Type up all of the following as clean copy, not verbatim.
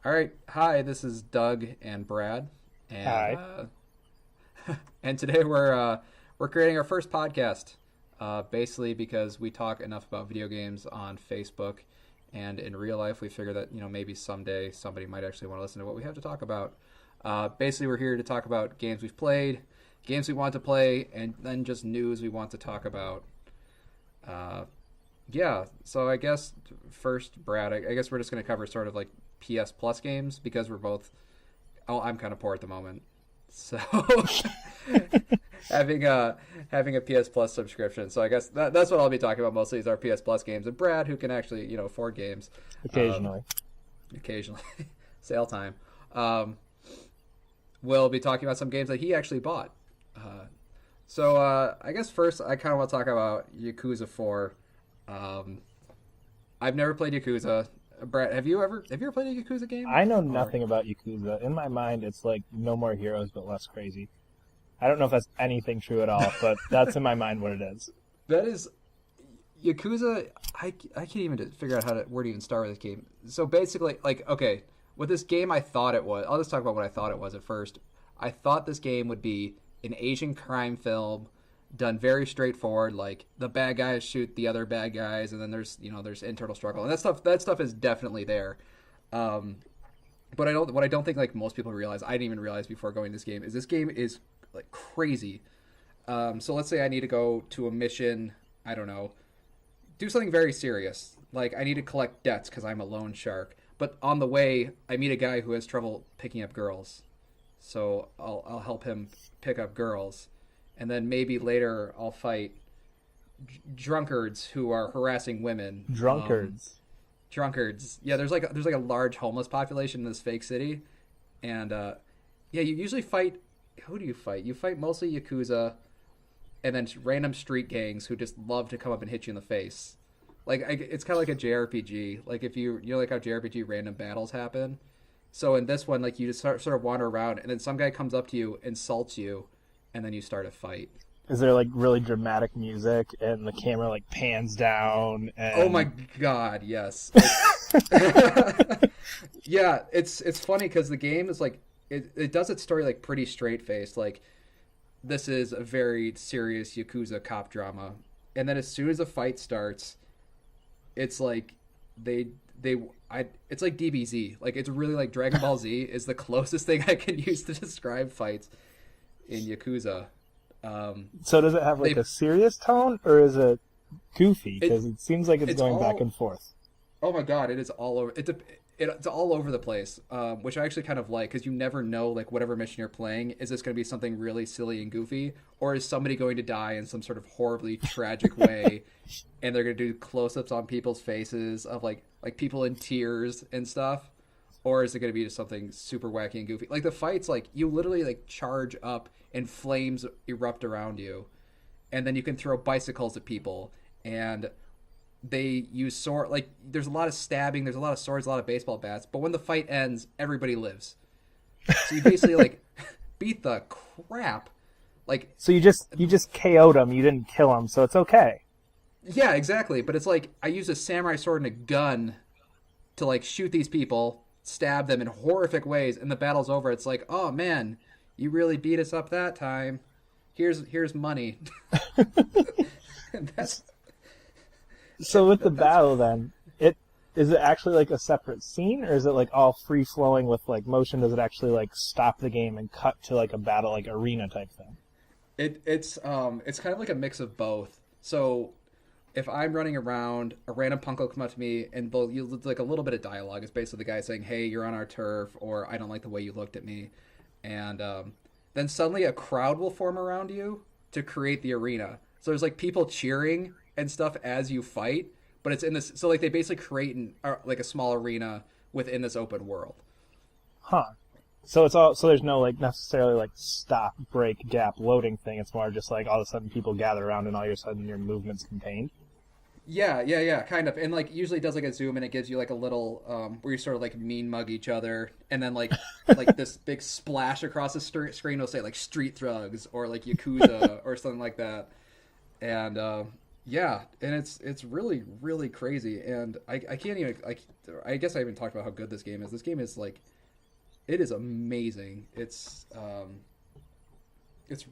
All right. Hi, this is Doug and Brad, and Hi. and today we're creating our first podcast. Basically, because we talk enough about video games on Facebook, and in real life, we figure that maybe someday somebody might actually want to listen to what we have to talk about. Basically, we're here to talk about games we've played, games we want to play, and then just news we want to talk about. Uh, yeah. So I guess first, Brad, I guess we're just going to cover sort of like PS Plus games because we're both. Oh, I'm kind of poor at the moment, so having a PS Plus subscription. So I guess that's what I'll be talking about mostly is our PS Plus games. And Brad, who can actually afford games, um, Occasionally. occasionally, sale time, um, will be talking about some games that he actually bought. So I guess first I kind of want to talk about Yakuza 4. Um, I've never played Yakuza. Brad, have you ever played a Yakuza game? I know Or nothing about Yakuza. In my mind, it's like No More Heroes, but less crazy. I don't know if that's anything true at all, but that's in my mind what it is. that is Yakuza. I can't even figure out where to even start with this game. So basically, like, okay, with this game, I thought it was. I'll just talk about what I thought it was at first. I thought this game would be an Asian crime film done very straightforward. Like the bad guys shoot the other bad guys, and then there's internal struggle, and that stuff is definitely there. Um, but what I don't think like most people realize, I didn't even realize before going this game is like crazy. So let's say I need to go to a mission. I don't know, do something very serious. Like I need to collect debts because I'm a loan shark. But on the way, I meet a guy who has trouble picking up girls, so I'll help him pick up girls, and then maybe later I'll fight drunkards who are harassing women. Drunkards. Drunkards. Yeah, there's like a large homeless population in this fake city, and yeah, you usually fight. Who do you fight? You fight mostly Yakuza, and then random street gangs who just love to come up and hit you in the face. It's kind of like a JRPG. Like if like how JRPG random battles happen. So in this one, like you just sort of wander around, and then some guy comes up to you, insults you, and then you start a fight. Is there like really dramatic music and the camera like pans down Oh my and god, yes. Yeah, it's funny because the game is like it does its story like pretty straight faced. Like this is a very serious Yakuza cop drama, and then as soon as a fight starts, it's like they it's like DBZ. Like it's really like Dragon Ball Z is the closest thing I can use to describe fights in Yakuza. so does it have They like a serious tone or is it goofy? it Because it seems like it's it's going back and all forth. Oh my god, it is all over. It's all over the place, which I actually kind of like because you never know like whatever mission you're playing is this going to be something really silly and goofy, or is somebody going to die in some sort of horribly tragic way, and they're going to do close-ups on people's faces of like people in tears and stuff, or is it going to be just something super wacky and goofy? Like the fights, like you literally like charge up and flames erupt around you, and then you can throw bicycles at people and they use sword. Like there's a lot of stabbing, there's a lot of swords, a lot of baseball bats, but when the fight ends everybody lives, so you basically like beat the crap, like, So you just KO'd him, you didn't kill him, so it's okay. yeah, exactly. But it's like I use a samurai sword and a gun to like shoot these people, stab them in horrific ways, and the battle's over. It's like, oh man, you really beat us up that time. Here's money. And that's So with the that's battle then, it is it actually like a separate scene or is it like all free flowing with like motion? Does it actually like stop the game and cut to like a battle like arena type thing? it's kind of like a mix of both. So if I'm running around, a random punk will come up to me and they'll use like a little bit of dialogue. It's basically the guy saying, "Hey, you're on our turf," or "I don't like the way you looked at me," and then suddenly a crowd will form around you to create the arena. So there's like people cheering and stuff as you fight, but it's in this. So like they basically create like a small arena within this open world. Huh. So it's all so there's no like necessarily like stop, break, gap, loading thing. It's more just like all of a sudden people gather around and all of a sudden your movement's contained. Yeah, kind of. And like usually it does like a zoom and it gives you like a little where you sort of like mean mug each other, and then like this big splash across the screen will say like street thugs or like Yakuza or something like that. And Yeah, and it's really really crazy, and I can't even I guess I haven't talked about how good this game is. This game is like it is amazing. It's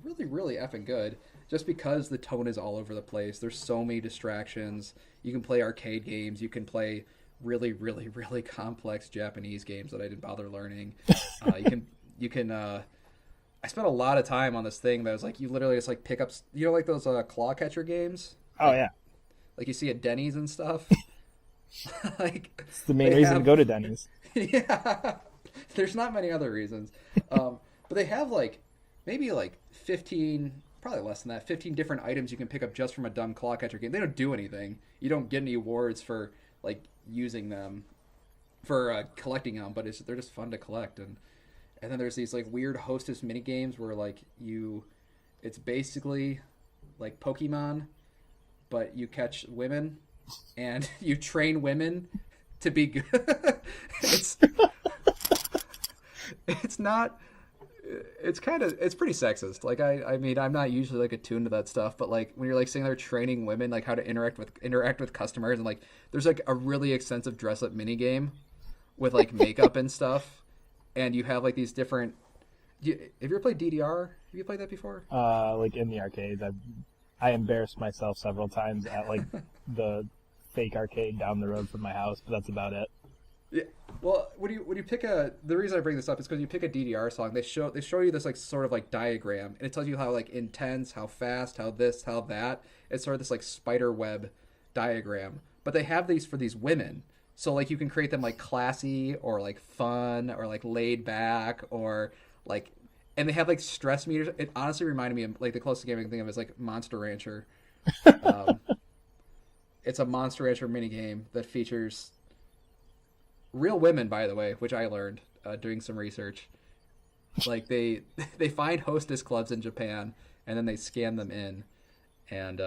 really really effing good just because the tone is all over the place. There's so many distractions. You can play arcade games. You can play really really really complex Japanese games that I didn't bother learning. You can. I spent a lot of time on this thing that was like you literally just like pick up, like those claw catcher games. Oh yeah, Like you see at Denny's and stuff. Like it's the main reason to go to Denny's. Yeah, there's not many other reasons, but they have like maybe like 15, probably less than that, 15 different items you can pick up just from a dumb claw catcher game. They don't do anything. You don't get any awards for like using them, for collecting them, but they're just fun to collect. And then there's these like weird hostess mini games where like it's basically like Pokemon, but you catch women and you train women to be good. it's it's not it's pretty sexist. Like I mean I'm not usually like attuned to that stuff, but like when you're like sitting there training women like how to interact with customers, and like there's like a really extensive dress up mini game with like makeup and stuff, and you have like these different. Have you ever played DDR? Have you played that before? Like in the arcades, I embarrassed myself several times at like the fake arcade down the road from my house, but that's about it. Yeah. Well, when you pick the reason I bring this up is because you pick a DDR song, they show you this like sort of like diagram, and it tells you how like intense, how fast, how this, how that. It's sort of this like spider web diagram. But they have these for these women, so like you can create them like classy or like fun or like laid back or like, and they have like stress meters. It honestly reminded me of like the closest game I can think of is like Monster Rancher. It's a Monster Rancher mini game that features real women, by the way, which I learned doing some research. Like they find hostess clubs in Japan and then they scan them in, and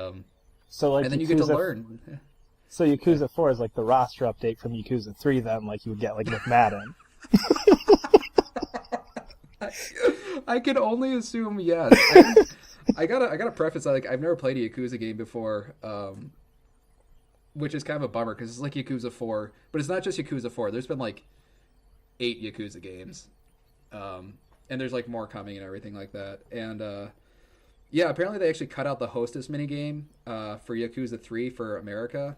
so like and then Yakuza, you get to learn. So Yakuza 4 is like the roster update from Yakuza 3, then, like you would get like with Madden. I can only assume yes. I gotta preface that like I've never played a Yakuza game before, which is kind of a bummer because it's like Yakuza 4, but it's not just Yakuza 4. There's been like 8 Yakuza games, and there's like more coming and everything like that. And yeah, apparently they actually cut out the hostess minigame for Yakuza 3 for America,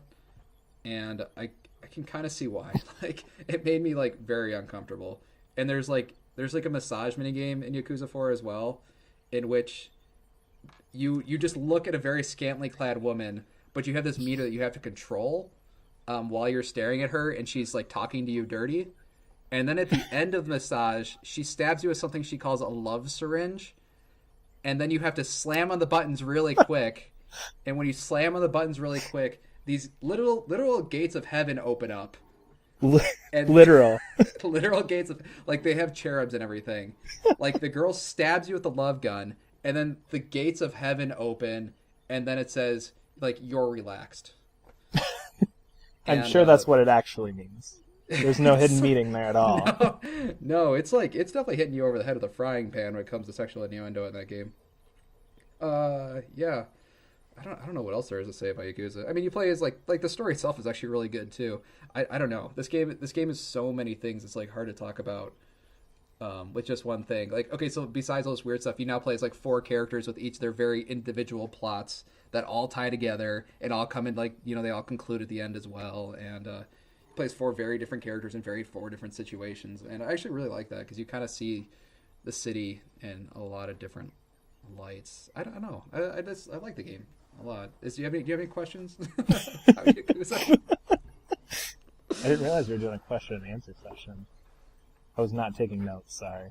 and I can kind of see why. Like it made me like very uncomfortable. And there's like a massage minigame in Yakuza 4 as well, in which you just look at a very scantily clad woman, but you have this meter that you have to control while you're staring at her, and she's like talking to you dirty. And then at the end of the massage, she stabs you with something she calls a love syringe, and then you have to slam on the buttons really quick. And when you slam on the buttons really quick, these literal gates of heaven open up. And literal gates of, like they have cherubs and everything. Like the girl stabs you with the love gun, and then the gates of heaven open, and then it says like you're relaxed. I'm sure that's what it actually means. There's no hidden meaning there at all. No, it's like it's definitely hitting you over the head with a frying pan when it comes to sexual innuendo in that game. Yeah. I don't know what else there is to say about Yakuza. I mean, you play as like the story itself is actually really good too. I don't know. This game is so many things. It's like hard to talk about with just one thing. Like okay, so besides all this weird stuff, you now play as like 4 characters with each their very individual plots that all tie together and all come in like they all conclude at the end as well. And plays 4 very different characters in 4 different situations, and I actually really like that because you kind of see the city in a lot of different lights. I don't know. I like the game a lot. Do you have any questions? I didn't realize we were doing a question and answer session. I was not taking notes. Sorry.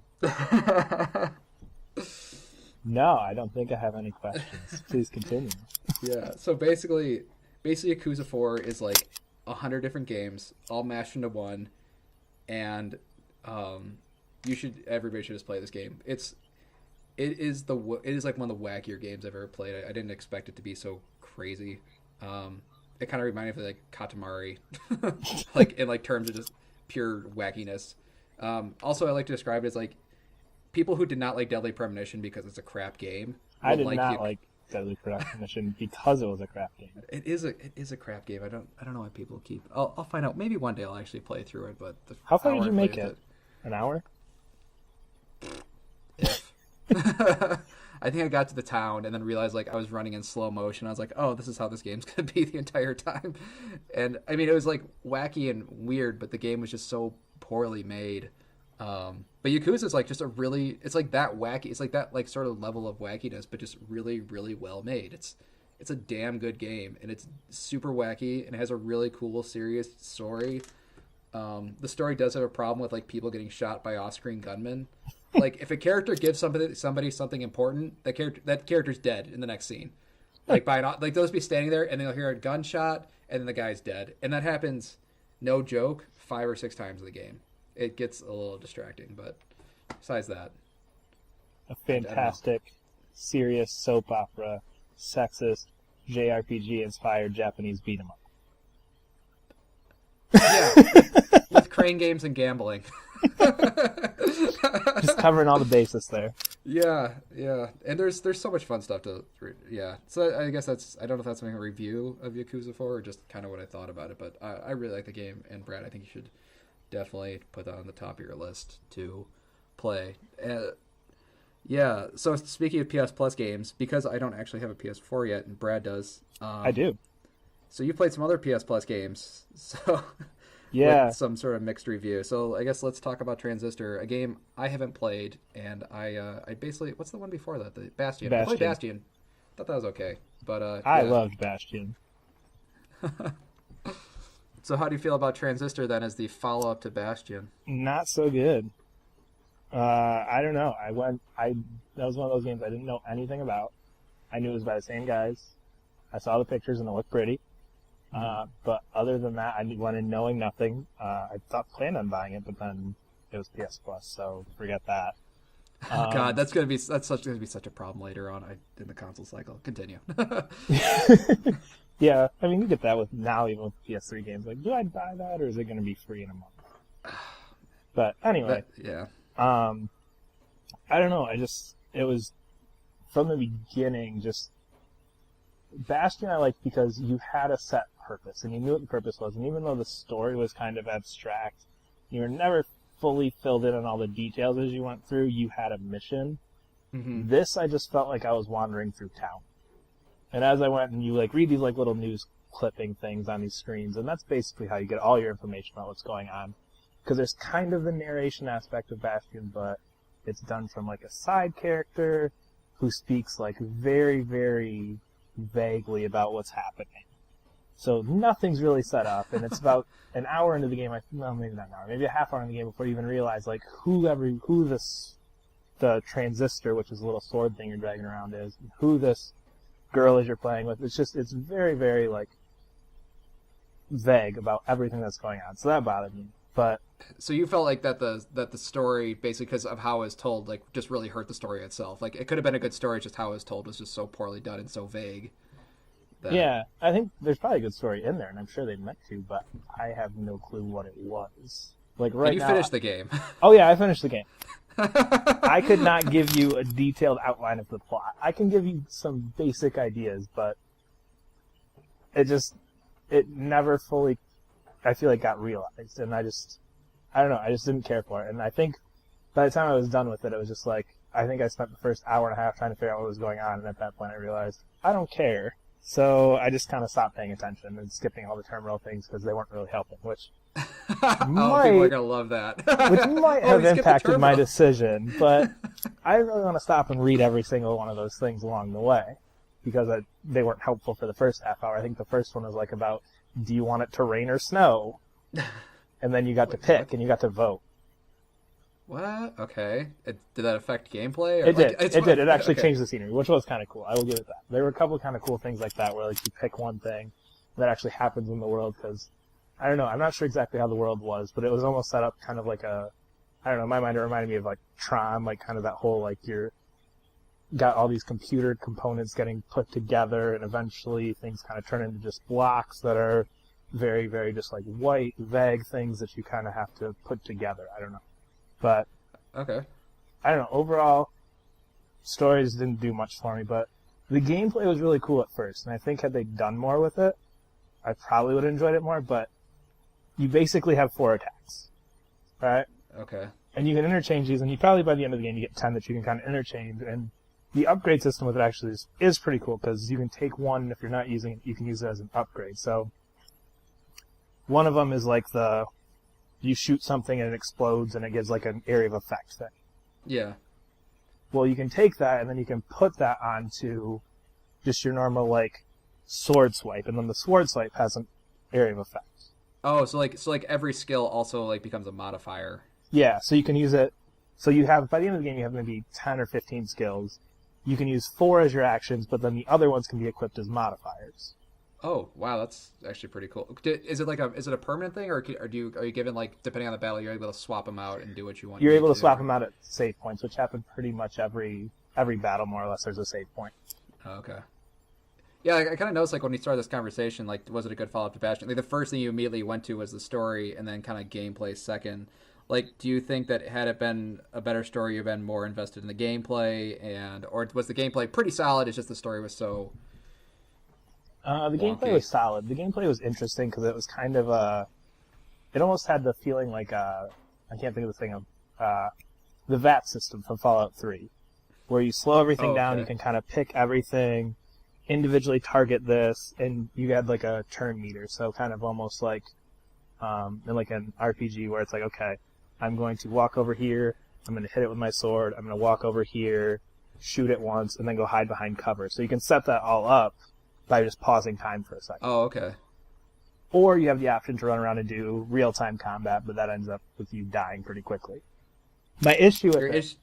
No, I don't think I have any questions. Please continue. Yeah. So basically, Yakuza 4 is like 100 different games all mashed into one, and everybody should just play this game. It is like one of the wackier games I've ever played. I didn't expect it to be so crazy. It kind of reminded me of like Katamari, like in like terms of just pure wackiness. Also, I like to describe it as like people who did not like Deadly Premonition because it's a crap game. I did not like Deadly Premonition mission because it was a crap game. It is a crap game. I don't know why people keep. I'll find out. Maybe one day I'll actually play through it. But how far did you make it? An hour? If. I think I got to the town and then realized like I was running in slow motion. I was like, oh, this is how this game's gonna be the entire time. And I mean, it was like wacky and weird, but the game was just so poorly made. But Yakuza is like just it's like that wacky. It's like that like sort of level of wackiness, but just really, really well made. It's a damn good game, and it's super wacky and it has a really cool, serious story. The story does have a problem with like people getting shot by off-screen gunmen. Like if a character gives somebody something important, that character's dead in the next scene. Like like they'll just be standing there and they'll hear a gunshot and then the guy's dead, and that happens, no joke, 5 or 6 times in the game. It gets a little distracting, but besides that, a fantastic, serious soap opera, sexist, JRPG inspired Japanese beat 'em up. Yeah, with crane games and gambling. Just covering all the bases there. Yeah, and there's so much fun stuff to So I guess I don't know if that's something a review of Yakuza 4 or just kind of what I thought about it, but I really like the game, and Brad, I think you should definitely put that on the top of your list to play. Yeah. So speaking of PS Plus games, because I don't actually have a PS4 yet, and Brad does. I do. So you played some other PS Plus games. So. Yeah. With some sort of mixed review. So I guess let's talk about Transistor, a game I haven't played, and I basically, what's the one before that? The Bastion. I played Bastion. Thought that was okay, but I loved Bastion. So how do you feel about Transistor then as the follow-up to Bastion? Not so good. I don't know. That was one of those games I didn't know anything about. I knew it was by the same guys. I saw the pictures and it looked pretty. But other than that, I went in knowing nothing. I planned on buying it, but then it was PS Plus, so forget that. God, that's gonna be such a problem later on in the console cycle. Continue. Yeah, I mean you get that with now even with PS3 games. Like, do I buy that or is it gonna be free in a month? But anyway, I don't know. It was from the beginning just. Bastion I liked because you had a set purpose, and you knew what the purpose was, and even though the story was kind of abstract, you were never fully filled in on all the details as you went through, you had a mission. Mm-hmm. This, I just felt like I was wandering through town. And as I went, and you like read these like little news clipping things on these screens, and that's basically how you get all your information about what's going on. Because there's kind of the narration aspect of Bastion, but it's done from like a side character who speaks like very, very vaguely about what's happening. So nothing's really set up, and it's about an hour into the game, maybe not an hour, maybe a half hour into the game before you even realize like the Transistor, which is a little sword thing you're dragging around is, who this girl is you're playing with. It's very, very like vague about everything that's going on. So that bothered me. But so you felt like that the story, basically because of how it was told, like just really hurt the story itself. Like it could have been a good story, just how it was told was just so poorly done and so vague. Yeah, I think there's probably a good story in there, and I'm sure they meant to, but I have no clue what it was. Like right now, you finished the game. Oh yeah, I finished the game. I could not give you a detailed outline of the plot. I can give you some basic ideas, but it never fully, I feel like, got realized, and I don't know, I just didn't care for it. And I think by the time I was done with it, it was just like, I think I spent the first hour and a half trying to figure out what was going on, and at that point I realized, I don't care. So I just kind of stopped paying attention and skipping all the terminal things because they weren't really helping, which people are going to love that. Which might have impacted my decision, but I didn't really want to stop and read every single one of those things along the way because they weren't helpful for the first half hour. I think the first one was like about, do you want it to rain or snow? And then you got to pick and you got to vote. What? Okay. Did that affect gameplay? Or it did. It did. It actually okay. changed the scenery, which was kind of cool. I will give it that. There were a couple kind of cool things like that where like you pick one thing that actually happens in the world because, I don't know, I'm not sure exactly how the world was, but it was almost set up kind of like I don't know, in my mind it reminded me of like Tron, like kind of that whole like you're got all these computer components getting put together and eventually things kind of turn into just blocks that are very, very just like white, vague things that you kind of have to put together. I don't know. But okay, I don't know. Overall, stories didn't do much for me, but The gameplay was really cool at first, and I think had they done more with it, I probably would have enjoyed it more, but you basically have 4 attacks, right? Okay. And you can interchange these, and you probably by the end of the game you get 10 that you can kind of interchange, and the upgrade system with it actually is pretty cool, because you can take one, and if you're not using it, you can use it as an upgrade. So one of them is like you shoot something and it explodes, and it gives like an area of effect thing. Yeah. Well, you can take that, and then you can put that onto just your normal, like, sword swipe, and then the sword swipe has an area of effect. Oh, so every skill also, like, becomes a modifier. Yeah, so you can use it, so you have, by the end of the game, you have maybe 10 or 15 skills. You can use 4 as your actions, but then the other ones can be equipped as modifiers. Oh, wow, that's actually pretty cool. Is it a permanent thing, or are you given, like, depending on the battle, you're able to swap them out and do what you want? You're able to swap them out at save points, which happen pretty much every battle, more or less. There's a save point. Oh, okay. Yeah, I kind of noticed, like, when we started this conversation, like, was it a good follow-up to Bastion? Like, the first thing you immediately went to was the story, and then kind of gameplay second. Like, do you think that had it been a better story, you've been more invested in the gameplay, or was the gameplay pretty solid? It's just the story was so the gameplay was solid. The gameplay was interesting because it was kind of it almost had the feeling like I can't think of the thing of the VAT system from Fallout 3, where you slow everything down, you can kind of pick everything, individually target this, and you had like a turn meter, so kind of almost like in like an RPG where it's like, okay, I'm going to walk over here, I'm going to hit it with my sword, I'm going to walk over here, shoot it once, and then go hide behind cover. So you can set that all up by just pausing time for a second. Oh, okay. Or you have the option to run around and do real-time combat, but that ends up with you dying pretty quickly. My issue with it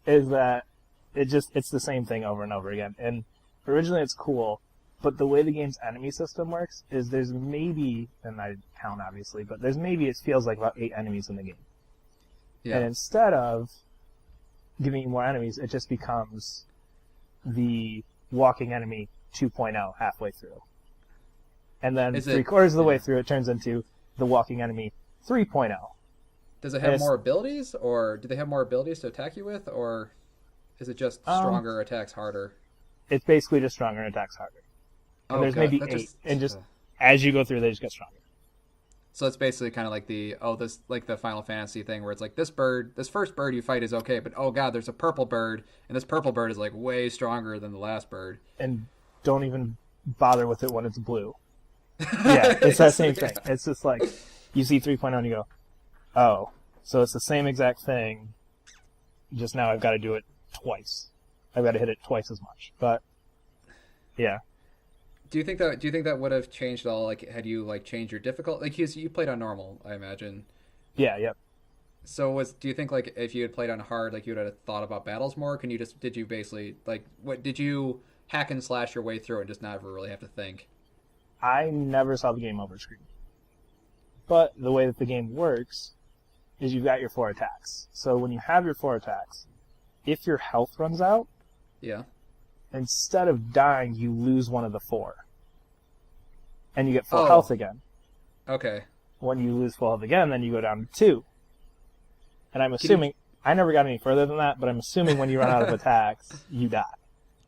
is that it's the same thing over and over again. And originally it's cool, but the way the game's enemy system works is there's maybe, and I count obviously, but there's maybe, it feels like about 8 enemies in the game. Yeah. And instead of giving you more enemies, it just becomes the walking enemy 2.0 halfway through. And then 3/4 of the way through, it turns into the walking enemy 3.0. Does it have more abilities, or do they have more abilities to attack you with, or is it just stronger attacks harder? It's basically just stronger and attacks harder. And there's maybe 8, and just as you go through, they just get stronger. So it's basically kind of like the Final Fantasy thing where it's like this first bird you fight is okay, but oh god, there's a purple bird, and this purple bird is like way stronger than the last bird. And don't even bother with it when it's blue. Yeah, it's that same thing. It's just like, you see 3.0 and you go, oh, so it's the same exact thing, just now I've got to do it twice. I've got to hit it twice as much. But, yeah. Do you think that would have changed at all? Like, had you like changed your difficulty? Like, you played on normal, I imagine. Yeah. Yep. So do you think like if you had played on hard, like you would have thought about battles more? Did you basically like did you hack and slash your way through and just not ever really have to think? I never saw the game over screen. But the way that the game works is you've got your 4 attacks. So when you have your 4 attacks, if your health runs out, yeah, instead of dying, you lose one of the 4. And you get full health again. Okay. When you lose full health again, then you go down to 2. And I'm assuming, I never got any further than that, but I'm assuming when you run out of attacks, you die.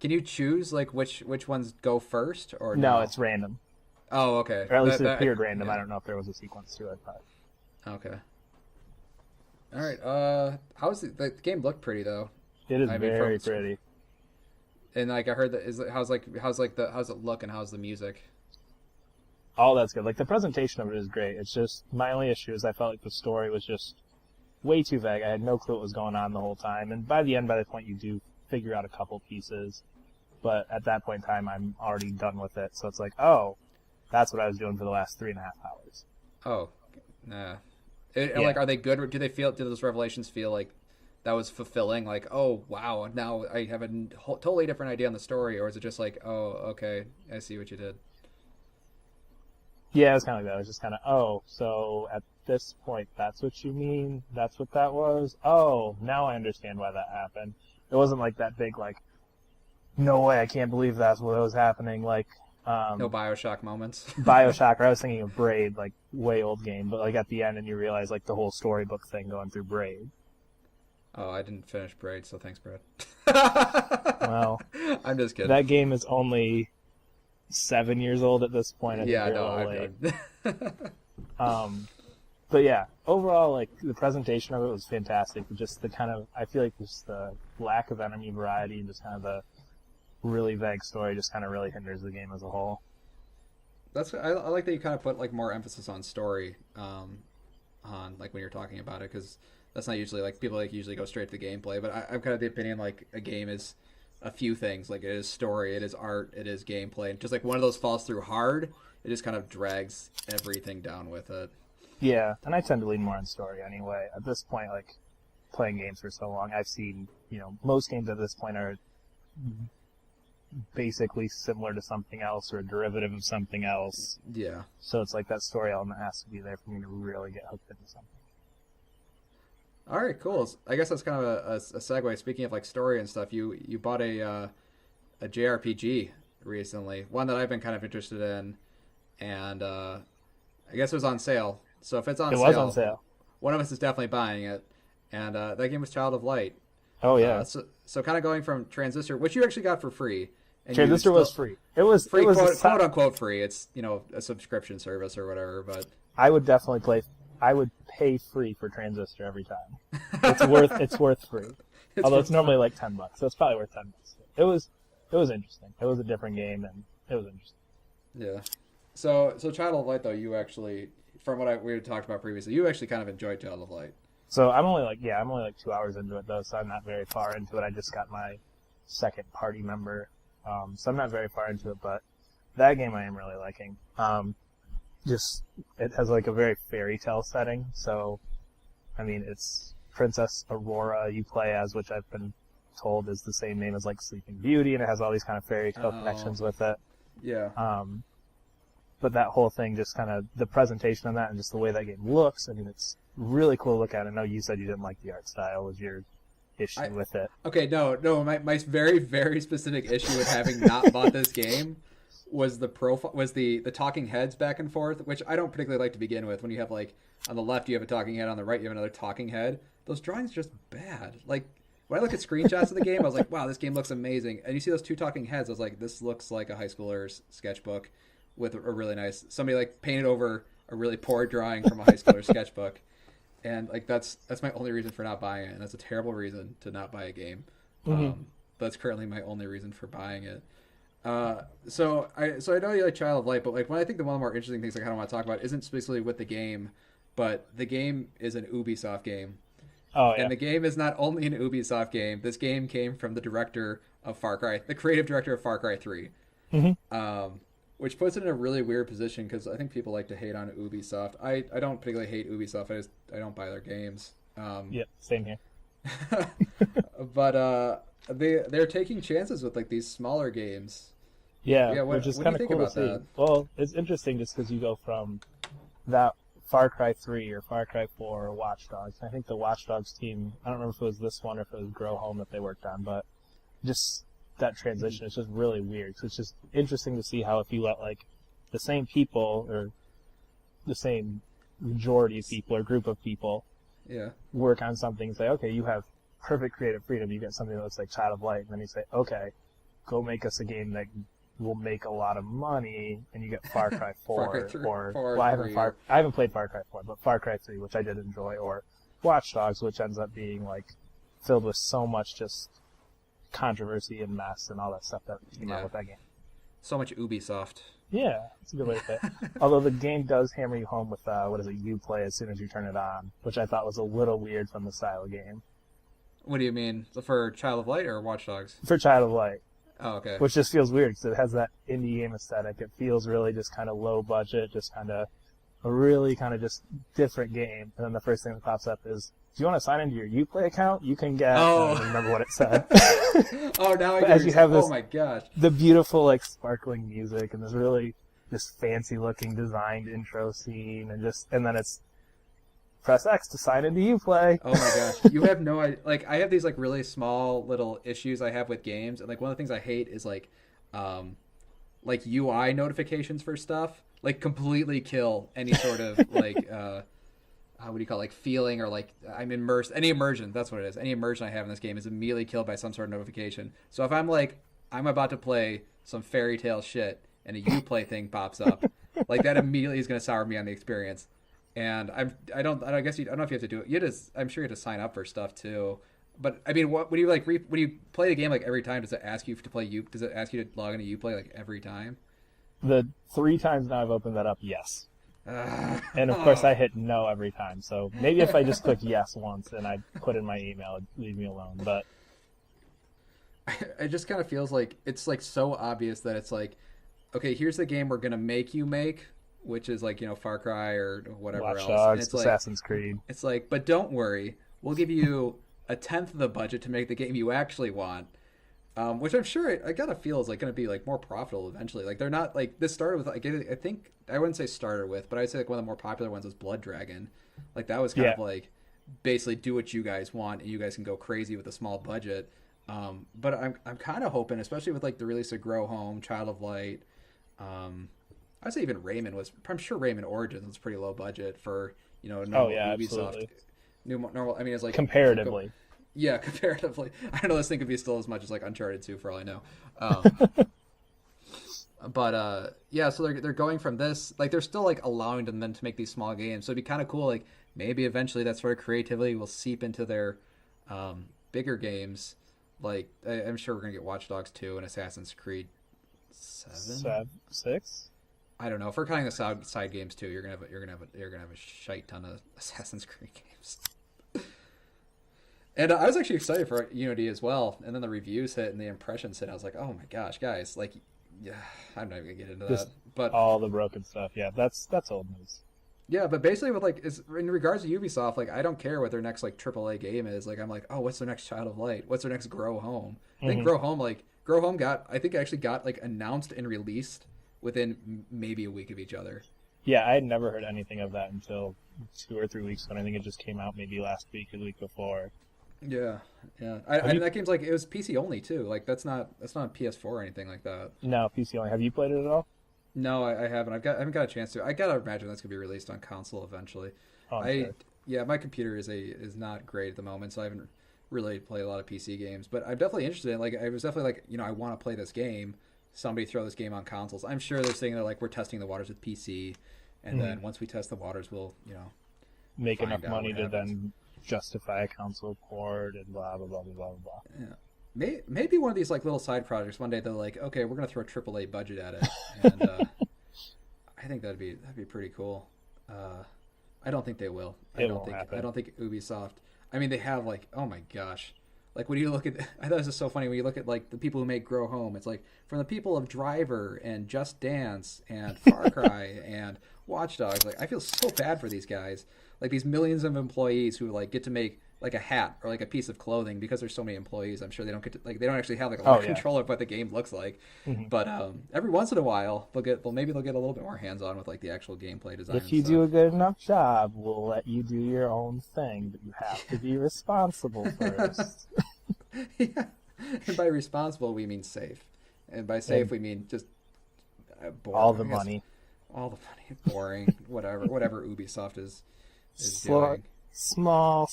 Can you choose like which ones go first, or no? It's random. Oh, okay. Or at least it appeared random. Yeah. I don't know if there was a sequence to it, but okay. All right. How's the game look pretty though? It is very pretty. And like I heard that how's it look and how's the music? All that's good. Like the presentation of it is great. It's just my only issue is I felt like the story was just way too vague. I had no clue what was going on the whole time. And by the point, you do figure out a couple pieces. But at that point in time, I'm already done with it. So it's like, oh, that's what I was doing for the last 3.5 hours. Oh, nah. Like, are they good? Or do those revelations feel like that was fulfilling? Like, oh, wow, now I have a totally different idea on the story. Or is it just like, oh, okay, I see what you did? Yeah, it was kind of like that. It was just kind of, oh, so at this point, that's what you mean? That's what that was? Oh, now I understand why that happened. It wasn't like that big, like, no way, I can't believe that's what was happening. Like, no Bioshock moments. Bioshock, or I was thinking of Braid, like, way old game, but like at the end and you realize like the whole storybook thing going through Braid. Oh, I didn't finish Braid, so thanks, Brad. Well, I'm just kidding. That game is only 7 years old at this point. I know. But yeah, overall, like the presentation of it was fantastic. Just the kind of, I feel like just the lack of enemy variety and just kind of the really vague story just kind of really hinders the game as a whole. I like that you kind of put like more emphasis on story, on like when you're talking about it, because that's not usually like people like usually go straight to the gameplay. But I'm kind of the opinion like a game is a few things. Like it is story, it is art, it is gameplay. And just like one of those falls through hard, it just kind of drags everything down with it. Yeah, and I tend to lean more on story anyway. At this point, like playing games for so long, I've seen, most games at this point are basically similar to something else or a derivative of something else. Yeah. So it's like that story element has to be there for me to really get hooked into something. All right, cool. I guess that's kind of a segue. Speaking of like story and stuff, you bought a JRPG recently, one that I've been kind of interested in, and I guess it was on sale. So if it's on sale, it was on sale. One of us is definitely buying it, and that game was Child of Light. Oh yeah. So kind of going from Transistor, which you actually got for free. And Transistor was free. It was free, it was quote unquote free. It's a subscription service or whatever. But I would definitely play. I would pay free for Transistor every time. It's worth free. Although it's normally like $10, so it's probably worth $10. It was interesting. It was a different game, and it was interesting. Yeah. So Child of Light though, you actually, from what we had talked about previously, you actually kind of enjoyed Child of Light. So I'm only like 2 hours into it though, so I'm not very far into it. I just got my second party member, so I'm not very far into it. But that game I am really liking. Just it has like a very fairy tale setting. So, I mean, it's Princess Aurora you play as, which I've been told is the same name as like Sleeping Beauty, and it has all these kind of fairy tale connections with it. Yeah. But that whole thing, just kind of the presentation of that and just the way that game looks, I mean, it's really cool to look at. I know you said you didn't like the art style, was your issue with it. Okay, no, my very, very specific issue with having not bought this game was the talking heads back and forth, which I don't particularly like to begin with. When you have like on the left you have a talking head, on the right you have another talking head. Those drawings are just bad. Like when I look at screenshots of the game, I was like, wow, this game looks amazing. And you see those two talking heads, I was like, this looks like a high schooler's sketchbook with a really nice, somebody like painted over a really poor drawing from a high schooler's sketchbook. And like that's my only reason for not buying it, and that's a terrible reason to not buy a game. Mm-hmm. That's currently my only reason for buying it. So I know you like Child of Light, but like when I think one of the more interesting things I kind of want to talk about isn't specifically with the game, but the game is an Ubisoft game. Oh yeah. And the game is not only an Ubisoft game. This game came from the director of Far Cry, the creative director of Far Cry 3. Mm-hmm. Which puts it in a really weird position because I think people like to hate on Ubisoft. I don't particularly hate Ubisoft. I don't buy their games. Yeah, same here. But they're taking chances with like these smaller games. Yeah, which is kind of cool to see. That? Well, it's interesting just because you go from that Far Cry 3 or Far Cry 4 or Watch Dogs. I think the Watch Dogs team, I don't remember if it was this one or if it was Grow Home that they worked on, but just that transition is just really weird. So it's just interesting to see how if you let like the same people or the same majority of people or group of people work on something and say, okay, you have perfect creative freedom. You get something that looks like Child of Light, and then you say, okay, go make us a game that will make a lot of money, and you get Far Cry 4 I haven't played Far Cry 4, but Far Cry 3, which I did enjoy, or Watch Dogs, which ends up being like filled with so much just controversy and mess and all that stuff that came out with that game. So much Ubisoft. Yeah, it's a good way to say it. Although the game does hammer you home with you play as soon as you turn it on, which I thought was a little weird from the style of game. What do you mean? For Child of Light or Watch Dogs? For Child of Light. Oh, okay. Which just feels weird because it has that indie game aesthetic. It feels really just kind of low budget, just kind of a really kind of just different game. And then the first thing that pops up is, do you want to sign into your Uplay account? You can get. I don't remember what it said. Oh, now I get it. Oh my gosh! The beautiful like sparkling music and this really just fancy looking designed intro scene, and then it's press X to sign into Uplay. Oh my gosh! You have no idea. Like I have these like really small little issues I have with games, and like one of the things I hate is like UI notifications for stuff. Like completely kill any sort of like what do you call it, like feeling or like I'm immersed. Any immersion, that's what it is. Any immersion I have in this game is immediately killed by some sort of notification. So if I'm like I'm about to play some fairy tale shit and a Uplay thing pops up, like that immediately is going to sour me on the experience. And I don't guess I don't know if you have to do it. I'm sure you have to sign up for stuff too. But I mean, when you like when you play the game like every time, does it ask you to play U? Does it ask you to log into Uplay like every time? The 3 times now I've opened that up, yes. And of course I hit no every time. So maybe if I just clicked yes once and I put in my email, it'd leave me alone. But it just kind of feels like it's like so obvious that it's like, okay, here's the game we're gonna make you make, which is like, you know, Far Cry or whatever Watch else. Dogs, And it's Assassin's like, Creed. It's like, but don't worry, we'll give you a tenth of the budget to make the game you actually want. Which I'm sure I gotta feel is like going to be like more profitable eventually. Like they're not like this started with like I think I wouldn't say started with, but I'd say like one of the more popular ones was Blood Dragon. Like that was kind of like basically do what you guys want and you guys can go crazy with a small budget. But I'm kind of hoping, especially with like the release of Grow Home, Child of Light. I'd say even Rayman was. I'm sure Rayman Origins was pretty low budget for normal Ubisoft. Absolutely. Normal. I mean, it's like comparatively. Yeah, comparatively. I know this thing could be still as much as like Uncharted 2 for all I know. But yeah, so they're going from this, like they're still like allowing them then to make these small games. So it'd be kind of cool, like maybe eventually that sort of creativity will seep into their bigger games. Like I'm sure we're gonna get Watch Dogs 2 and Assassin's Creed 7, 6. I don't know. If we're counting the side games too, you're gonna have a shite ton of Assassin's Creed games. And I was actually excited for Unity as well. And then the reviews hit and the impressions hit. I was like, oh my gosh, guys! Like, yeah, I'm not even gonna get into that. But all the broken stuff, yeah, that's old news. Yeah, but basically with like in regards to Ubisoft, like I don't care what their next like AAA game is. Like I'm like, oh, what's their next Child of Light? What's their next Grow Home? I think Grow Home actually got like announced and released within maybe a week of each other. Yeah, I had never heard anything of that until 2 or 3 weeks when I think it just came out maybe last week or the week before. Yeah. I that game's like it was PC only too. Like that's not a PS4 or anything like that. No, PC only. Have you played it at all? No, I haven't. I haven't got a chance to. I gotta imagine that's gonna be released on console eventually. Oh, sure. Yeah, my computer is not great at the moment, so I haven't really played a lot of PC games. But I'm definitely interested in. Like, I was definitely like, I want to play this game. Somebody throw this game on consoles. I'm sure they're saying that like we're testing the waters with PC, and then once we test the waters, we'll make enough money to then justify a console port and blah blah blah blah blah blah. Yeah. Maybe one of these like little side projects one day they're like, okay, we're gonna throw a AAA budget at it, and I think that'd be pretty cool. I don't think they will. I don't think Ubisoft. I mean, they have like, oh my gosh, like when you look at, I thought this is so funny when you look at like the people who make Grow Home. It's like from the people of Driver and Just Dance and Far Cry and Watch Dogs. Like I feel so bad for these guys. Like these millions of employees who like get to make like a hat or like a piece of clothing because there's so many employees. I'm sure they don't get to like they don't actually have like a lot of control of what the game looks like. But every once in a while maybe they'll get a little bit more hands on with like the actual gameplay design. If you do a good enough job, we'll let you do your own thing, but you have to be responsible first. Yeah, and by responsible we mean safe, and by safe we mean just boring. All the money, boring, whatever Ubisoft is doing. Small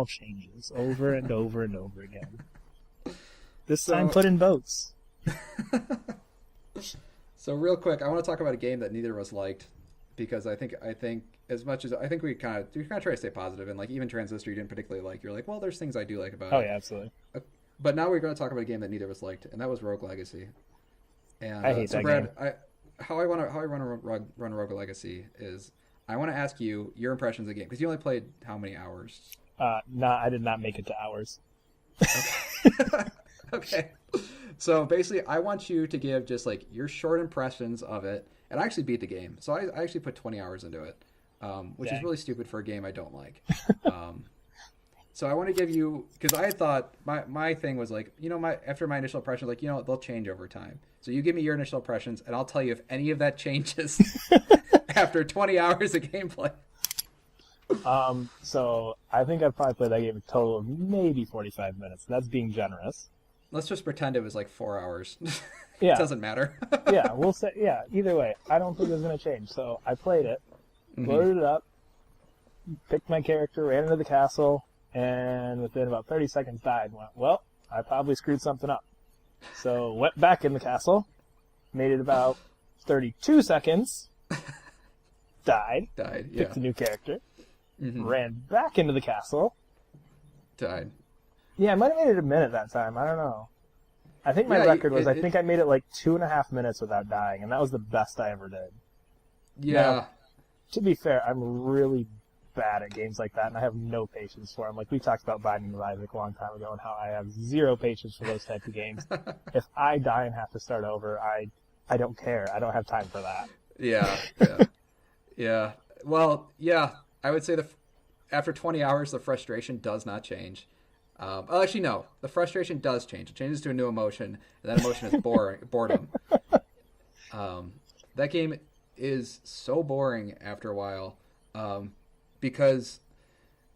changes over and over and over again. This time put in votes. So real quick, I want to talk about a game that neither of us liked, because I think as much as I think we kind of try to stay positive, and like even Transistor you didn't particularly like. You're like, well, there's things I do like about it. Oh yeah, absolutely. But now we're going to talk about a game that neither of us liked, and that was Rogue Legacy. And I hate that game. How I run Rogue Legacy is I want to ask you your impressions of the game, because you only played how many hours? I did not make it to hours. Okay. Okay. So basically, I want you to give just like your short impressions of it, and I actually beat the game. So I actually put 20 hours into it, which is really stupid for a game I don't like. So I want to give you, because I thought my thing was like, after my initial impressions, like, they'll change over time. So you give me your initial impressions, and I'll tell you if any of that changes after 20 hours of gameplay. So I think I've probably played that game a total of maybe 45 minutes. That's being generous. Let's just pretend it was like 4 hours. Yeah. It doesn't matter. Yeah, we'll say, either way, I don't think it's going to change. So I played it, loaded it up, picked my character, ran into the castle, and within about 30 seconds died. And went, well, I probably screwed something up. So went back in the castle, made it about 32 seconds, died, yeah. Picked a new character, ran back into the castle, died. Yeah, I might have made it a minute that time. I don't know. I think my record was, I think I made it like 2.5 minutes without dying, and that was the best I ever did. Yeah. Now, to be fair, I'm really bad at games like that, and I have no patience for them. Like, we talked about Binding of Isaac a long time ago and how I have zero patience for those types of games. If I die and have to start over, I don't care. I don't have time for that. Yeah. Yeah. Well, yeah, I would say after 20 hours, the frustration does not change. Actually, no. The frustration does change. It changes to a new emotion, and that emotion is boredom. That game is so boring after a while, because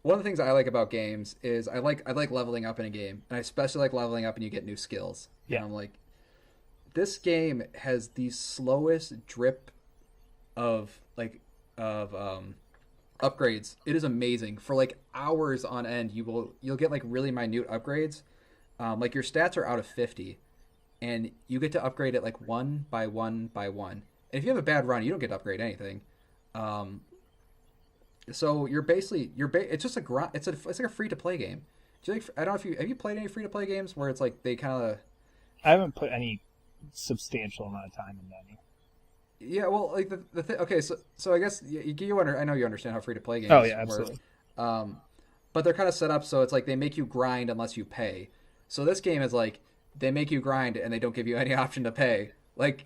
one of the things I like about games is I like leveling up in a game, and I especially like leveling up and you get new skills. Yeah. And I'm like, this game has the slowest drip of upgrades. It is amazing. For like hours on end, you'll get like really minute upgrades. Like your stats are out of 50, and you get to upgrade it like one by one by one. And if you have a bad run, you don't get to upgrade anything. So you're basically it's just a grind. It's like a free to play game. Do you I don't know if have you played any free to play games where it's like they kind of. I haven't put any substantial amount of time into any. Yeah, well, like the thing. Okay, so I guess I know you understand how free to play games. Oh yeah, absolutely. Work. But they're kind of set up so it's like they make you grind unless you pay. So this game is like they make you grind and they don't give you any option to pay. Like,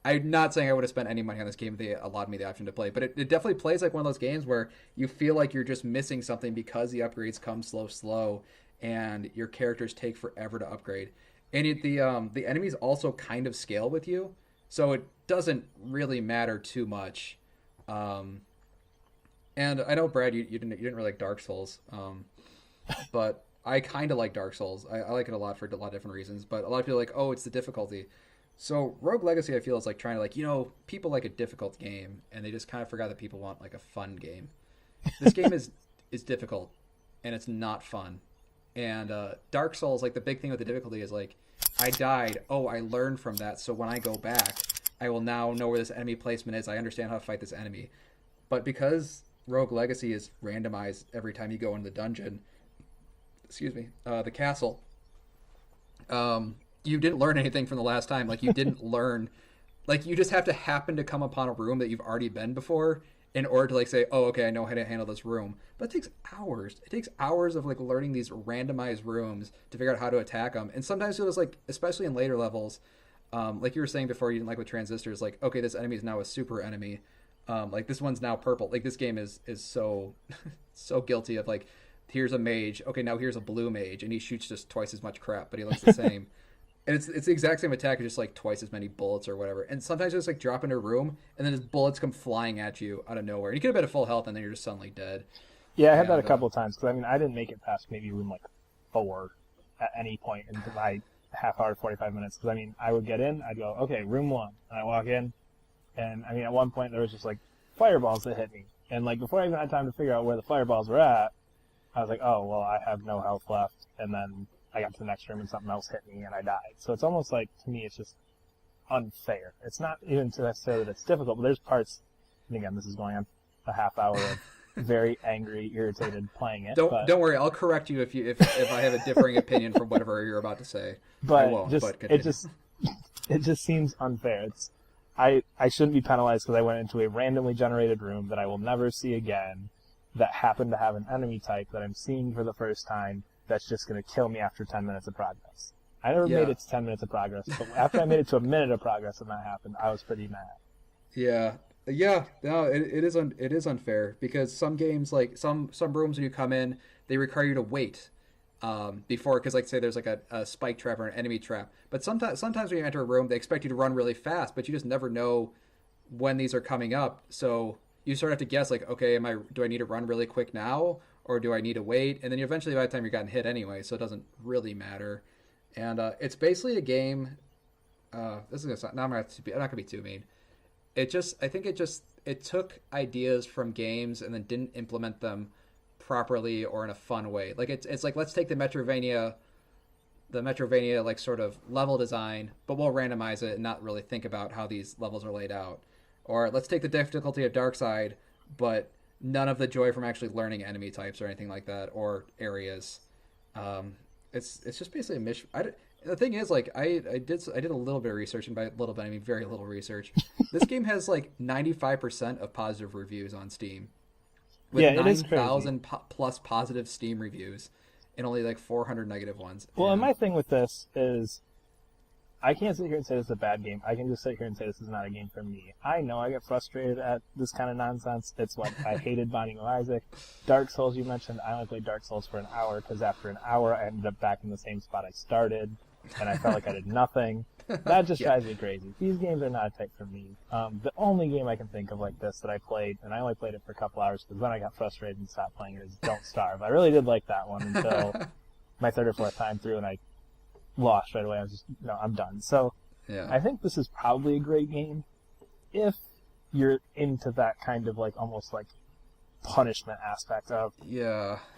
I'm not saying I would have spent any money on this game if they allowed me the option to play, but it definitely plays like one of those games where you feel like you're just missing something because the upgrades come slow, and your characters take forever to upgrade. And the enemies also kind of scale with you, so it doesn't really matter too much. And I know, Brad, you didn't really like Dark Souls, but I kind of like Dark Souls. I like it a lot for a lot of different reasons, but a lot of people are like, oh, it's the difficulty. So Rogue Legacy, I feel, is like trying to like, people like a difficult game, and they just kind of forgot that people want like a fun game. This game is difficult, and it's not fun. And Dark Souls, like the big thing with the difficulty is like, I died. Oh, I learned from that. So when I go back, I will now know where this enemy placement is. I understand how to fight this enemy. But because Rogue Legacy is randomized every time you go into the dungeon, the castle, you didn't learn anything from the last time. Like, you didn't learn, like, you just have to happen to come upon a room that you've already been before in order to like say, oh, okay, I know how to handle this room. But it takes hours. It takes hours of like learning these randomized rooms to figure out how to attack them. And sometimes it was like, especially in later levels, like you were saying before, you didn't like with Transistors, like, okay, this enemy is now a super enemy. Like, this one's now purple. Like, this game is so so guilty of like, here's a mage. Okay, now here's a blue mage, and he shoots just twice as much crap, but he looks the same. And it's the exact same attack, just like twice as many bullets or whatever. And sometimes you just like drop into a room, and then his bullets come flying at you out of nowhere. And you could have been at full health, and then you're just suddenly dead. Yeah, I had that a couple of times, because I mean, I didn't make it past maybe room like 4 at any point in my half hour, 45 minutes. Because I mean, I would get in, I'd go, okay, room 1, and I walk in, and I mean, at one point there was just like fireballs that hit me, and like before I even had time to figure out where the fireballs were at, I was like, oh well, I have no health left, and then I got to the next room and something else hit me and I died. So it's almost like, to me, it's just unfair. It's not even to necessarily that it's difficult, but there's parts, and again, this is going on a half hour of very angry, irritated playing it. Don't worry, I'll correct you if I have a differing opinion from whatever you're about to say. But I won't, it just seems unfair. I shouldn't be penalized because I went into a randomly generated room that I will never see again, that happened to have an enemy type that I'm seeing for the first time, that's just going to kill me after 10 minutes of progress. I never made it to 10 minutes of progress, but after I made it to a minute of progress and that happened, I was pretty mad. Yeah. No, it is unfair, because some games, like some rooms when you come in, they require you to wait before, because like say there's like a spike trap or an enemy trap. But sometimes when you enter a room, they expect you to run really fast, but you just never know when these are coming up. So you sort of have to guess, like, okay, do I need to run really quick now, or do I need to wait? And then eventually by the time you're gotten hit anyway, so it doesn't really matter. And it's basically a game. This is gonna sound, I'm not gonna be too mean. I think it just it took ideas from games and then didn't implement them properly or in a fun way. Like it's like, let's take the Metrovania like sort of level design, but we'll randomize it and not really think about how these levels are laid out. Or let's take the difficulty of Darkside, but none of the joy from actually learning enemy types or anything like that, or areas. It's just basically a the thing is, like, I did a little bit of research, and by a little bit I mean very little research. This game has like 95% of positive reviews on Steam, with 9,000 plus positive Steam reviews, and only like 400 negative ones. Well, and my thing with this is, I can't sit here and say this is a bad game. I can just sit here and say this is not a game for me. I know I get frustrated at this kind of nonsense. It's what I hated Binding of Isaac. Dark Souls, you mentioned. I only played Dark Souls for an hour, because after an hour I ended up back in the same spot I started, and I felt like I did nothing. That just drives me crazy. These games are not a type for me. The only game I can think of like this that I played, and I only played it for a couple hours because then I got frustrated and stopped playing it, is Don't Starve. I really did like that one until my third or fourth time through, and I lost right away. I was just, no, I'm done. So yeah. I think this is probably a great game if you're into that kind of like almost like punishment aspect of,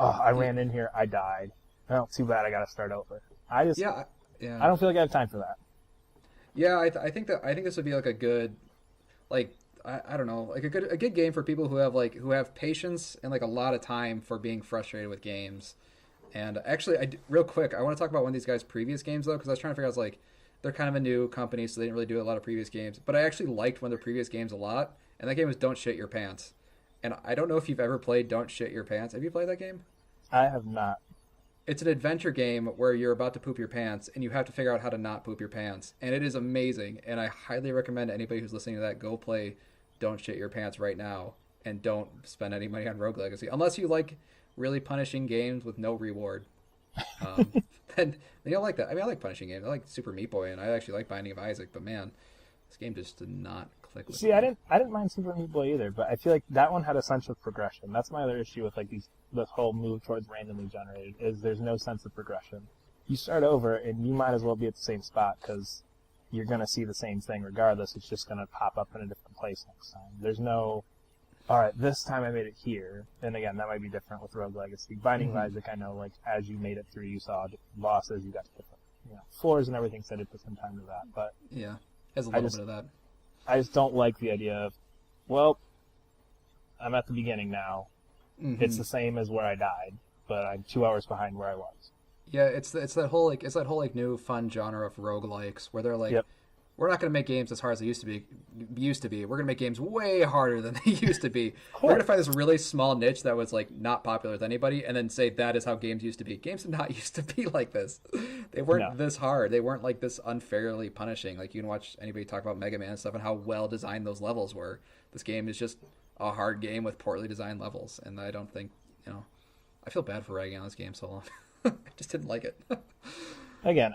I ran in here, I died. Well, too bad, I got to start over. I don't feel like I have time for that. Yeah, I think this would be like a good, like, I don't know, like a good game for people who have patience and like a lot of time for being frustrated with games. And actually, real quick, I want to talk about one of these guys' previous games, though, because I was trying to figure out, like, they're kind of a new company, so they didn't really do a lot of previous games. But I actually liked one of their previous games a lot, and that game was Don't Shit Your Pants. And I don't know if you've ever played Don't Shit Your Pants. Have you played that game? I have not. It's an adventure game where you're about to poop your pants, and you have to figure out how to not poop your pants. And it is amazing, and I highly recommend anybody who's listening to that go play Don't Shit Your Pants right now, and don't spend any money on Rogue Legacy. Unless you like really punishing games with no reward. Then you don't like that. I mean, I like punishing games. I like Super Meat Boy, and I actually like Binding of Isaac, but man, this game just did not click with me. I didn't mind Super Meat Boy either, but I feel like that one had a sense of progression. That's my other issue with like this whole move towards randomly generated, is there's no sense of progression. You start over, and you might as well be at the same spot, because you're going to see the same thing regardless. It's just going to pop up in a different place next time. There's no, all right, this time I made it here. And again, that might be different with Rogue Legacy. Binding of Isaac, I know, like, as you made it through, you saw bosses, you got different, floors and everything, so it took some time to that. But yeah, has a little bit of that. I just don't like the idea of, well, I'm at the beginning now. Mm-hmm. It's the same as where I died, but I'm 2 hours behind where I was. Yeah, it's that whole new fun genre of roguelikes where they're like, we're not going to make games as hard as they used to be. We're going to make games way harder than they used to be. We're going to find this really small niche that was like not popular with anybody, and then say that is how games used to be. Games did not used to be like this. They weren't this hard. They weren't like this unfairly punishing. Like, you can watch anybody talk about Mega Man and stuff and how well designed those levels were. This game is just a hard game with poorly designed levels, and I don't think, I feel bad for ragging on this game so long. I just didn't like it. Again,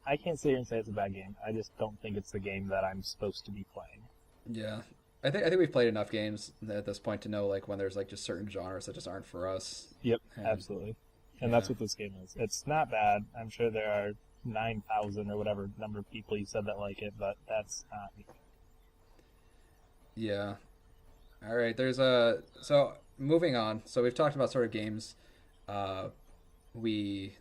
I can't sit here and say it's a bad game. I just don't think it's the game that I'm supposed to be playing. Yeah. I think we've played enough games at this point to know like when there's like just certain genres that just aren't for us. Yep, absolutely. And that's what this game is. It's not bad. I'm sure there are 9,000 or whatever number of people you said that like it, but that's not me. Yeah. All right, so moving on. So we've talked about sort of games we've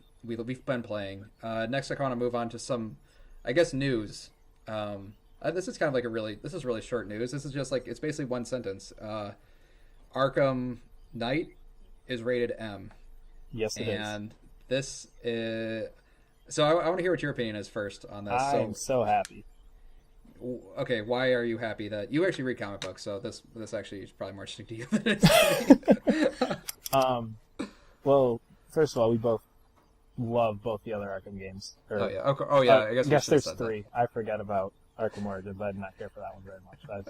been playing. Next, I want to move on to some, I guess, news. This is kind of like this is really short news. This is just like, it's basically one sentence. Arkham Knight is rated M. Yes, it is. And this is... So I want to hear what your opinion is first on this. I'm so happy. Okay, why are you happy that... You actually read comic books, so this actually is probably more interesting to you than it is to me. Well, first of all, we both love both the other Arkham games. Okay. Oh, yeah. I guess there's three. I forget about Arkham Origins. I did not care for that one very much.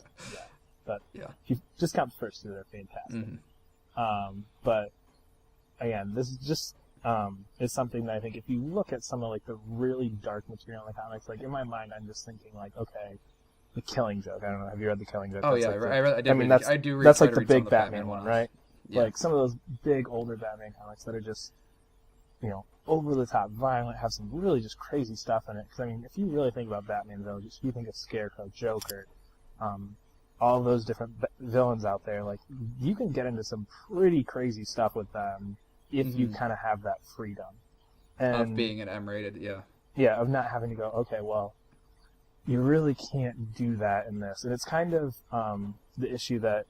But if you just count the first two, they're fantastic. Mm-hmm. But again, this is just is something that I think if you look at some of like the really dark material in the comics, like in my mind, I'm just thinking like, okay, the Killing Joke. I don't know. Have you read the Killing Joke? Oh, that's yeah, like I do read. That's like the big Batman one, right? Yeah. Like some of those big older Batman comics that are just, over the top, violent, have some really just crazy stuff in it. Because I mean, if you really think about Batman villages, you think of Scarecrow, Joker, all those different villains out there, like, you can get into some pretty crazy stuff with them if you kind of have that freedom. And, of being an M-rated, yeah. Yeah, of not having to go, okay, well, you really can't do that in this. And it's kind of the issue that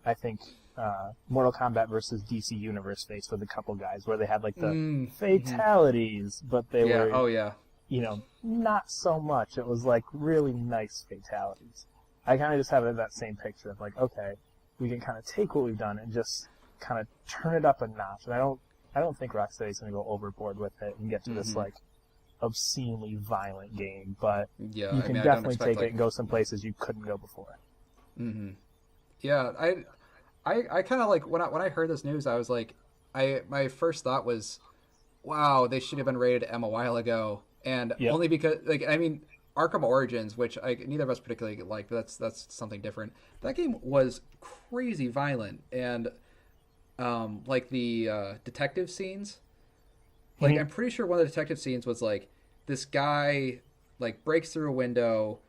I think Mortal Kombat versus DC Universe faced with a couple guys, where they had, like, the fatalities, but they were, you know, not so much. It was, like, really nice fatalities. I kind of just have that same picture of, like, okay, we can kind of take what we've done and just kind of turn it up a notch. And I don't think Rocksteady's going to go overboard with it and get to this, like, obscenely violent game, but you can definitely take it and go some places you couldn't go before. Yeah, I kind of, like, when I heard this news, I was like, my first thought was, wow, they should have been rated M a while ago, and only because, like, I mean, Arkham Origins, which neither of us particularly like, but that's something different. That game was crazy violent, and like the detective scenes, like, I'm pretty sure one of the detective scenes was like this guy like breaks through a window,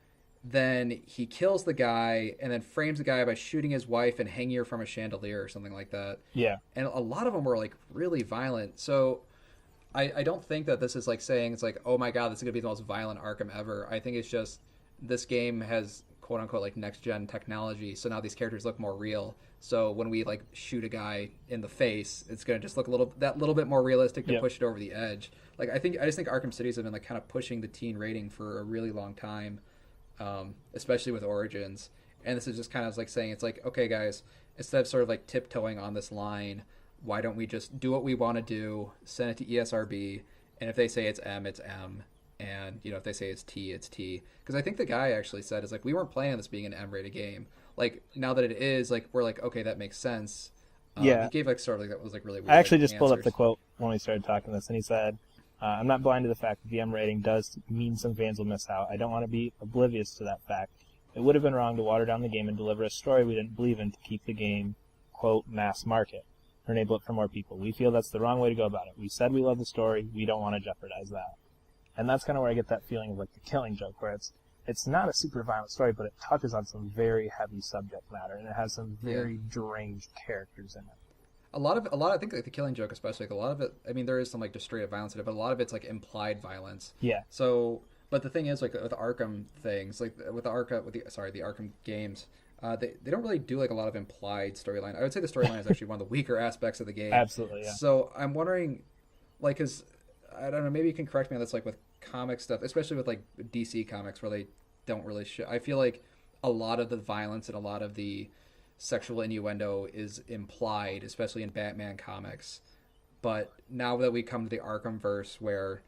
then he kills the guy, and then frames the guy by shooting his wife and hanging her from a chandelier or something like that. Yeah, and a lot of them were like really violent. So I don't think that this is like saying it's like, oh my god, this is gonna be the most violent Arkham ever. I think it's just this game has quote unquote like next gen technology, so now these characters look more real. So when we like shoot a guy in the face, it's gonna just look a little bit more realistic to push it over the edge. Like I just think Arkham Cities have been like kind of pushing the teen rating for a really long time, especially with Origins. And this is just kind of like saying it's like, okay guys, instead of sort of like tiptoeing on this line, why don't we just do what we want to do, send it to ESRB, and if they say it's M, it's M, and you know, if they say it's T, it's T. Because I think the guy actually said is like, we weren't planning on this being an M-rated game. Like now that it is, like we're like, okay, that makes sense. He gave like sort of like that was like really weird. I actually just pulled up the quote when we started talking this, and he said, "I'm not blind to the fact that the M rating does mean some fans will miss out. I don't want to be oblivious to that fact. It would have been wrong to water down the game and deliver a story we didn't believe in to keep the game, quote, mass market, or enable it for more people. We feel that's the wrong way to go about it. We said we love the story. We don't want to jeopardize that." And that's kind of where I get that feeling of like the Killing Joke, where it's not a super violent story, but it touches on some very heavy subject matter, and it has some very deranged characters in it. A lot of I think like the Killing Joke especially, like a lot of it, I mean there is some like just straight up violence in it, but a lot of it's like implied violence. Yeah. So, but the thing is like with Arkham things, like with the Arkham games, they don't really do like a lot of implied storyline. I would say the storyline is actually one of the weaker aspects of the game. Absolutely, yeah. So I'm wondering, like, cause I don't know, maybe you can correct me on this, like with comic stuff, especially with like DC comics where they don't really show. I feel like a lot of the violence and a lot of the sexual innuendo is implied, especially in Batman comics. But now that we come to the Arkhamverse, where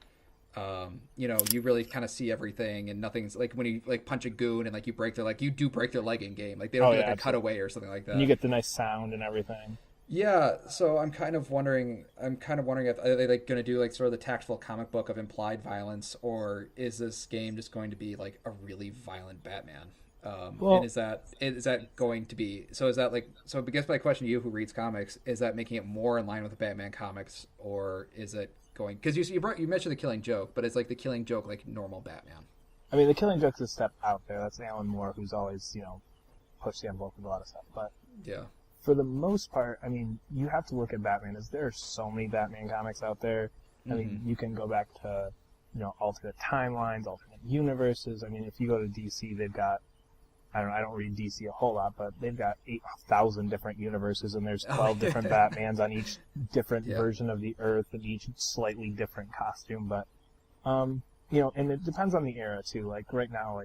you know, you really kind of see everything, and nothing's like when you like punch a goon and like you break their like you do break their leg in game, like they don't do like a cutaway or something like that. And you get the nice sound and everything. Yeah, so I'm kind of wondering if are they like going to do like sort of the tactful comic book of implied violence, or is this game just going to be like a really violent Batman? And is that going to be so? Is that like so? I guess my question to you, who reads comics, is that making it more in line with the Batman comics, or is it going? Because you mentioned the Killing Joke, but it's like the Killing Joke like normal Batman. I mean, the Killing Joke's a step out there. That's Alan Moore, who's always pushed the envelope with a lot of stuff, but yeah. For the most part, I mean, you have to look at Batman as there are so many Batman comics out there. I mean, you can go back to, alternate timelines, alternate universes. I mean, if you go to DC, they've got, I don't read DC a whole lot, but they've got 8,000 different universes, and there's 12 different Batmans on each different version of the Earth, and each slightly different costume. But, and it depends on the era, too. Like, right now,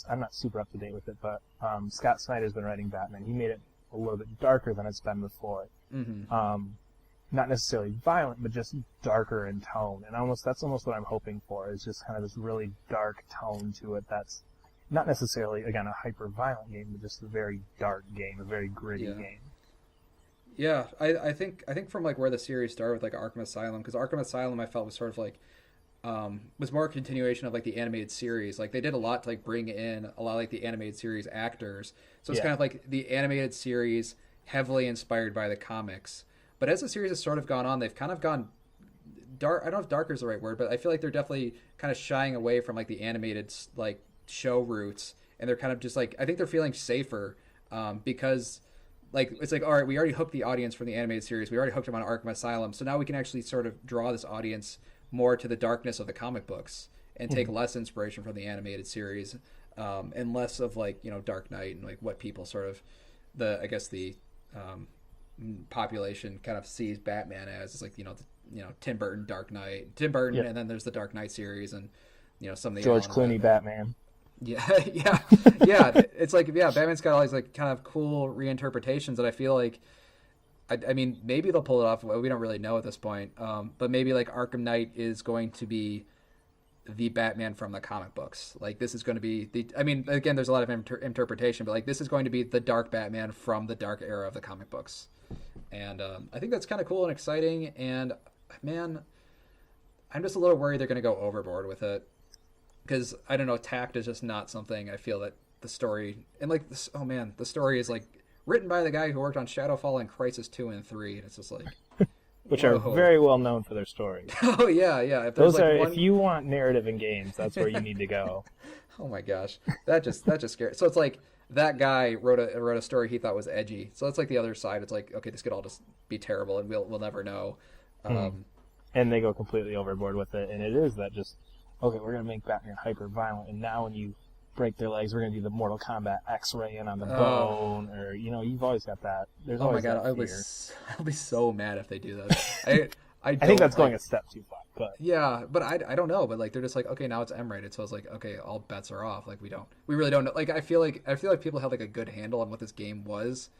I'm not super up to date with it, but Scott Snyder's been writing Batman. He made it a little bit darker than it's been before. Not necessarily violent, but just darker in tone. And that's almost what I'm hoping for, is just kind of this really dark tone to it that's not necessarily, again, a hyper-violent game, but just a very dark game, a very gritty game. Yeah, I think from like where the series started with like Arkham Asylum, because Arkham Asylum I felt was sort of like was more a continuation of like the animated series. Like they did a lot to like bring in a lot of like the animated series actors. So it's kind of like the animated series heavily inspired by the comics. But as the series has sort of gone on, they've kind of gone dark. I don't know if darker is the right word, but I feel like they're definitely kind of shying away from like the animated like show roots and they're kind of just like, I think they're feeling safer because like it's like, all right, we already hooked the audience from the animated series, we already hooked them on Arkham Asylum, so now we can actually sort of draw this audience more to the darkness of the comic books and take less inspiration from the animated series, and less of like, you know, Dark Knight and like what people sort of the population kind of sees Batman as. It's like, you know, Tim Burton Dark Knight, and then there's the Dark Knight series, and you know, some of the George Clooney Batman. Yeah. It's like, Batman's got all these like kind of cool reinterpretations that I feel like, I mean, maybe they'll pull it off. We don't really know at this point. But maybe like Arkham Knight is going to be the Batman from the comic books. Like this is going to be again, there's a lot of interpretation, but like this is going to be the dark Batman from the dark era of the comic books. And I think that's kind of cool and exciting. And man, I'm just a little worried they're going to go overboard with it. Because, I don't know, tact is just not something I feel that the story... And, like, this, oh, man, the story is, like, written by the guy who worked on Shadowfall and Crisis 2 and 3. And it's just like... Which are very well known for their stories. Oh, yeah. If you want narrative in games, that's where you need to go. Oh, my gosh. That just scares... So it's like, that guy wrote a story he thought was edgy. So it's like the other side. It's like, okay, this could all just be terrible, and we'll never know. And they go completely overboard with it. And it is that just... Okay, we're going to make Batman hyper-violent, and now when you break their legs, we're going to do the Mortal Kombat X-ray on the bone, or, you know, you've always got that. There's always that fear. I'll be so mad if they do that. I think that's going a step too far, but... Yeah, but I don't know, but, like, they're just like, okay, now it's M-rated, so it's like, okay, all bets are off. Like, we really don't know. Like, I feel like people had, like, a good handle on what this game was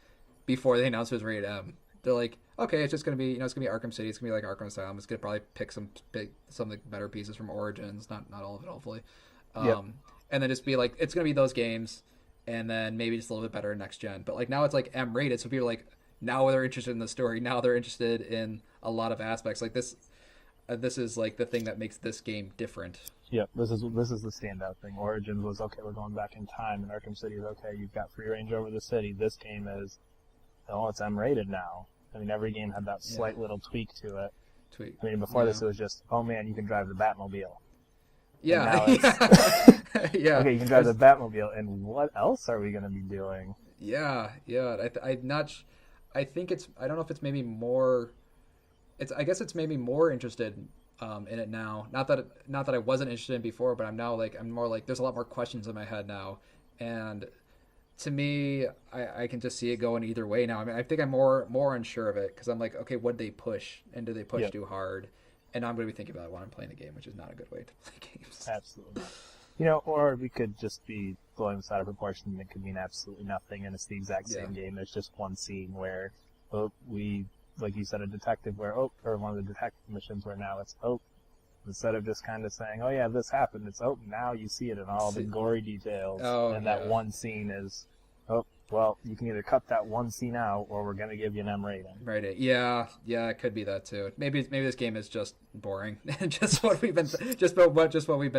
before they announced it was rated M. They're like, okay, it's just going to be, you know, it's going to be Arkham City. It's going to be like Arkham Asylum. It's going to probably pick some of the better pieces from Origins. Not all of it, hopefully. And then just be like, it's going to be those games, and then maybe just a little bit better next gen. But, like, now it's, like, M-rated, so people are like, now they're interested in the story. Now they're interested in a lot of aspects. Like, this is, like, the thing that makes this game different. Yep, this is the standout thing. Origins was, okay, we're going back in time, and Arkham City is, okay, you've got free range over the city. This game is, oh, it's M-rated now. I mean, every game had that slight little tweak to it. I mean, before this, it was just, oh man, you can drive the Batmobile. Yeah. Yeah. Okay, you can drive the Batmobile, and what else are we going to be doing? Yeah. I think it's, I don't know if it's maybe more, I guess it's maybe more interested in it now. Not that I wasn't interested in before, but I'm more like, there's a lot more questions in my head now. And to me, I can just see it going either way now. I mean, I think I'm more unsure of it because I'm like, okay, what'd they push? And do they push too hard? And I'm going to be thinking about it while I'm playing the game, which is not a good way to play games. Absolutely. You know, or we could just be blowing this out of proportion and it could mean absolutely nothing and it's the exact same game. There's just one scene where, we, like you said, a detective where, or one of the detective missions where now it's, instead of just kind of saying, oh yeah, this happened, it's, now you see it in all the gory details. And that one scene is, well, you can either cut that one scene out or we're going to give you an M rating. Right. Yeah, it could be that too. Maybe this game is just boring. just what we've been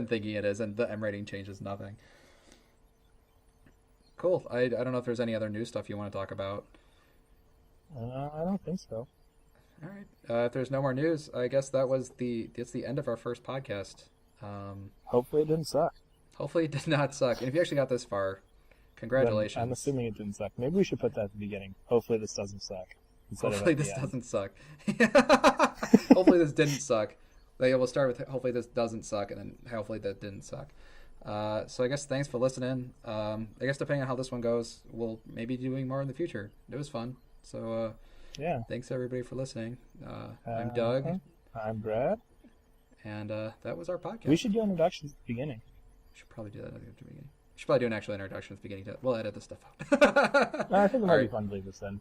thinking it is, and the M rating changes nothing. Cool. I don't know if there's any other new stuff you want to talk about. I don't think so. All right. If there's no more news, I guess it's the end of our first podcast. Hopefully it didn't suck. Hopefully it did not suck. And if you actually got this far, congratulations. I'm assuming it didn't suck. Maybe we should put that at the beginning. Hopefully this doesn't suck. Hopefully this doesn't suck. Hopefully this didn't suck. We'll start with hopefully this doesn't suck, and then hopefully that didn't suck. So I guess thanks for listening. I guess depending on how this one goes, we'll maybe be doing more in the future. It was fun. So thanks everybody for listening. I'm Doug. I'm Brad. And that was our podcast. We should do introductions at the beginning. We should probably do that at the beginning. We should probably do an actual introduction at the beginning. We'll edit this stuff out. I think it might be fun to leave this in.